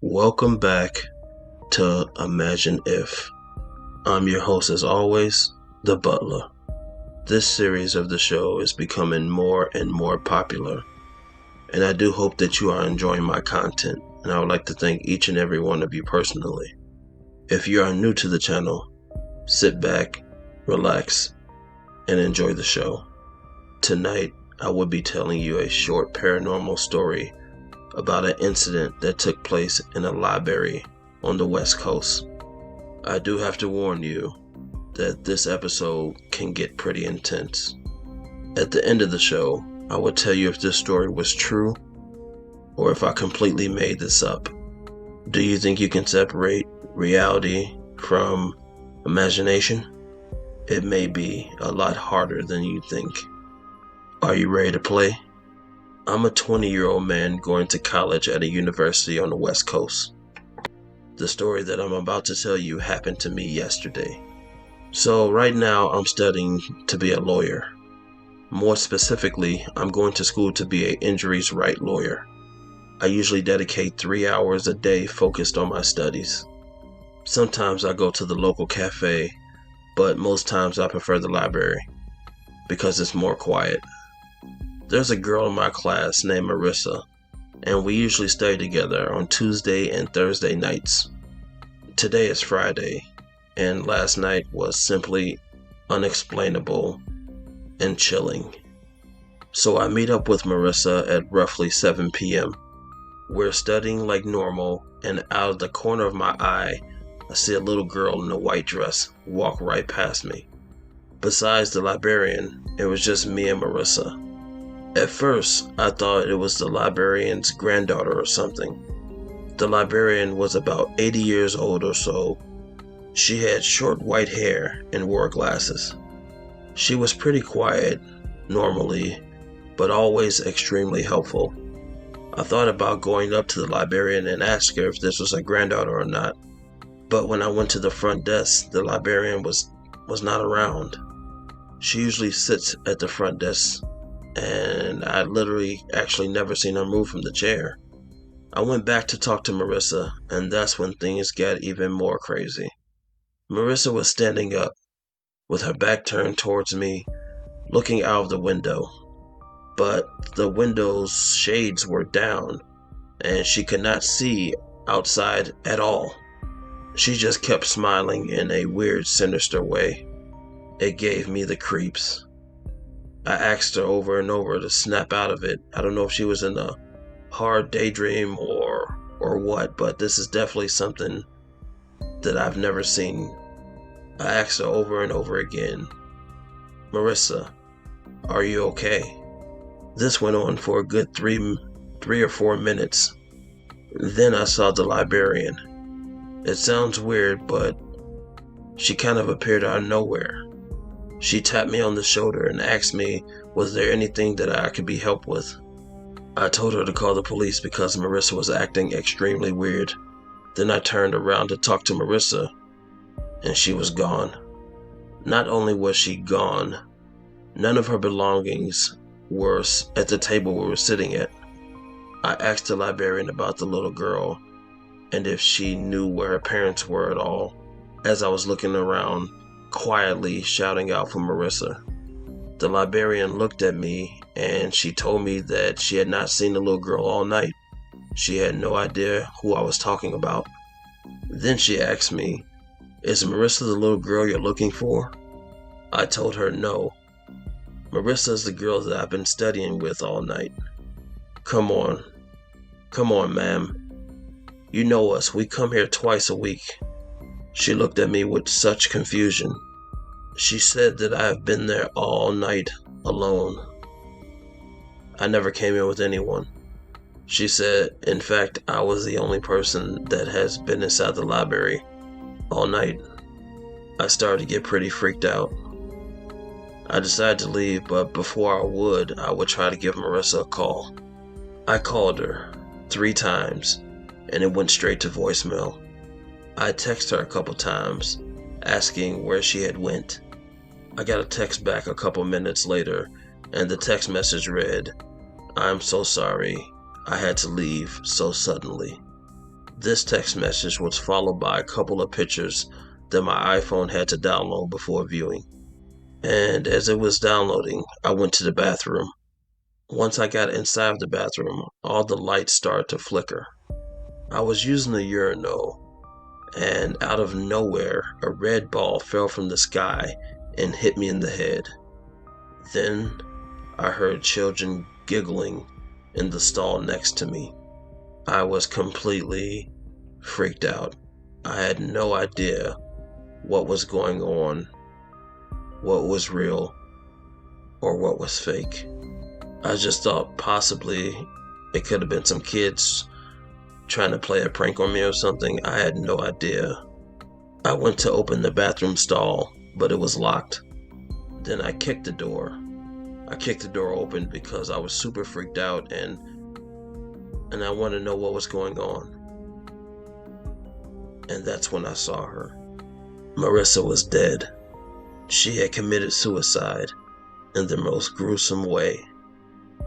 Welcome back to Imagine If. I'm your host as always, The Butler. This series of the show is becoming more and more popular, and I do hope that you are enjoying my content, and I would like to thank each and every one of you personally. If you are new to the channel, sit back, relax, and enjoy the show. Tonight, I will be telling you a short paranormal story about an incident that took place in a library on the West Coast. I do have to warn you that this episode can get pretty intense. At the end of the show, I will tell you if this story was true or if I completely made this up. Do you think you can separate reality from imagination? It may be a lot harder than you think. Are you ready to play? I'm a 20-year-old man going to college at a university on the West Coast. The story that I'm about to tell you happened to me yesterday. So right now I'm studying to be a lawyer. More specifically, I'm going to school to be an injuries right lawyer. I usually dedicate 3 hours a day focused on my studies. Sometimes I go to the local cafe, but most times I prefer the library because it's more quiet. There's a girl in my class named Marissa, and we usually study together on Tuesday and Thursday nights. Today is Friday, and last night was simply unexplainable and chilling. So I meet up with Marissa at roughly 7 p.m. We're studying like normal, and out of the corner of my eye, I see a little girl in a white dress walk right past me. Besides the librarian, it was just me and Marissa. At first, I thought it was the librarian's granddaughter or something. The librarian was about 80 years old or so. She had short white hair and wore glasses. She was pretty quiet, normally, but always extremely helpful. I thought about going up to the librarian and ask her if this was her granddaughter or not. But when I went to the front desk, the librarian was not around. She usually sits at the front desk, and I literally actually never seen her move from the chair. I went back to talk to Marissa, and that's when things got even more crazy. Marissa was standing up, with her back turned towards me, looking out of the window. But the window's shades were down, and she could not see outside at all. She just kept smiling in a weird, sinister way. It gave me the creeps. I asked her over and over to snap out of it. I don't know if she was in a hard daydream or what, but this is definitely something that I've never seen. I asked her over and over again, Marissa, are you okay? This went on for a good three or 4 minutes. Then I saw the librarian. It sounds weird, but she kind of appeared out of nowhere. She tapped me on the shoulder and asked me, was there anything that I could be helped with? I told her to call the police because Marissa was acting extremely weird. Then I turned around to talk to Marissa, and she was gone. Not only was she gone, none of her belongings were at the table we were sitting at. I asked the librarian about the little girl and if she knew where her parents were at all, as I was looking around, quietly shouting out for Marissa. The librarian looked at me and she told me that she had not seen the little girl all night. She had no idea who I was talking about. Then she asked me, is Marissa the little girl you're looking for? I told her no. Marissa is the girl that I've been studying with all night. Come on, ma'am. You know us, we come here twice a week. She looked at me with such confusion. She said that I have been there all night alone. I never came in with anyone. She said, in fact, I was the only person that has been inside the library all night. I started to get pretty freaked out. I decided to leave, but before I would try to give Marissa a call. I called her 3 times, and it went straight to voicemail. I texted her a couple times, asking where she had went. I got a text back a couple minutes later, and the text message read, I'm so sorry, I had to leave so suddenly. This text message was followed by a couple of pictures that my iPhone had to download before viewing. And as it was downloading, I went to the bathroom. Once I got inside of the bathroom, all the lights started to flicker. I was using the urinal, and out of nowhere, a red ball fell from the sky and hit me in the head. Then I heard children giggling in the stall next to me. I was completely freaked out. I had no idea what was going on, what was real, or what was fake. I just thought possibly it could have been some kids trying to play a prank on me or something. I had no idea. I went to open the bathroom stall, but it was locked. Then I kicked the door. I kicked the door open because I was super freaked out and I wanted to know what was going on. And that's when I saw her. Marissa was dead. She had committed suicide in the most gruesome way.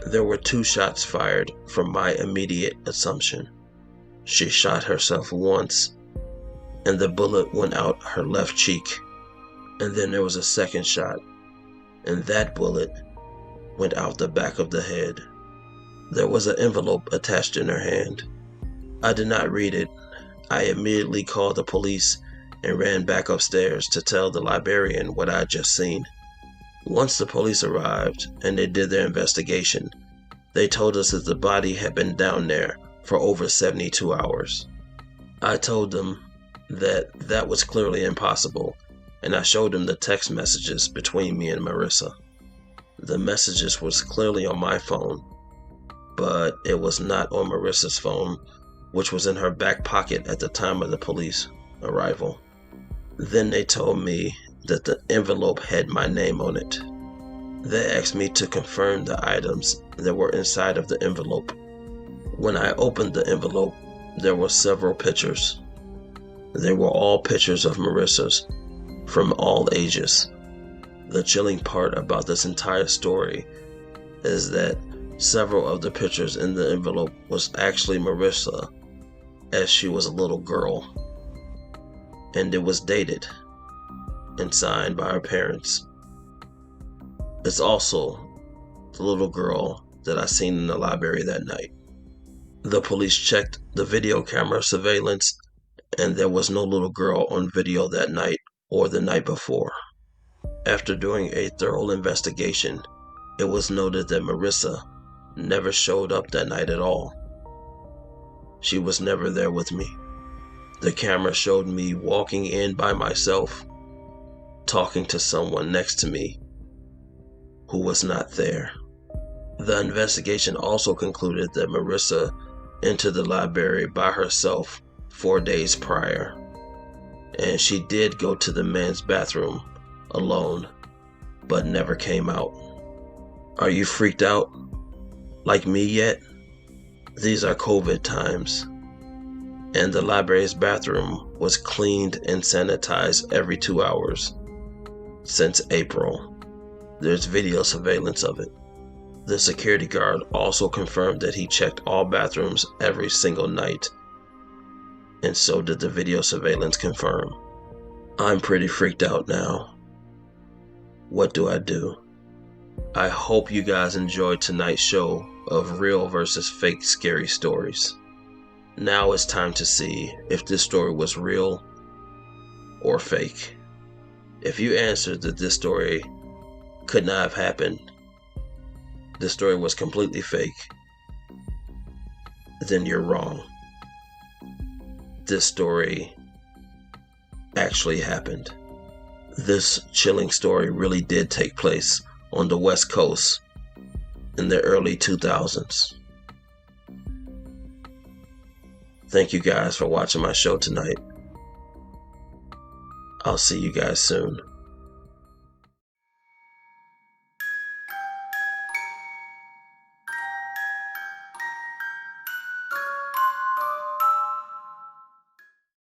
There were 2 shots fired from my immediate assumption. She shot herself once, and the bullet went out her left cheek. And then there was a second shot, and that bullet went out the back of the head. There was an envelope attached in her hand. I did not read it. I immediately called the police and ran back upstairs to tell the librarian what I had just seen. Once the police arrived and they did their investigation, they told us that the body had been down there for over 72 hours. I told them that that was clearly impossible, and I showed them the text messages between me and Marissa. The messages was clearly on my phone, but it was not on Marissa's phone, which was in her back pocket at the time of the police arrival. Then they told me that the envelope had my name on it. They asked me to confirm the items that were inside of the envelope. When I opened the envelope, there were several pictures. They were all pictures of Marissa's from all ages. The chilling part about this entire story is that several of the pictures in the envelope was actually Marissa as she was a little girl. And it was dated and signed by her parents. It's also the little girl that I seen in the library that night. The police checked the video camera surveillance, and there was no little girl on video that night or the night before. After doing a thorough investigation, it was noted that Marissa never showed up that night at all. She was never there with me. The camera showed me walking in by myself, talking to someone next to me who was not there. The investigation also concluded that Marissa entered the library by herself 4 days prior, and she did go to the men's bathroom alone, but never came out. Are you freaked out like me yet? These are COVID times, and the library's bathroom was cleaned and sanitized every 2 hours since April. There's video surveillance of it. The security guard also confirmed that he checked all bathrooms every single night, and so did the video surveillance confirm. I'm pretty freaked out now. What do I do? I hope you guys enjoyed tonight's show of real versus fake scary stories. Now it's time to see if this story was real or fake. If you answered that this story could not have happened, this story was completely fake, then you're wrong. This story actually happened. This chilling story really did take place on the West Coast in the early 2000s. Thank you guys for watching my show tonight. I'll see you guys soon.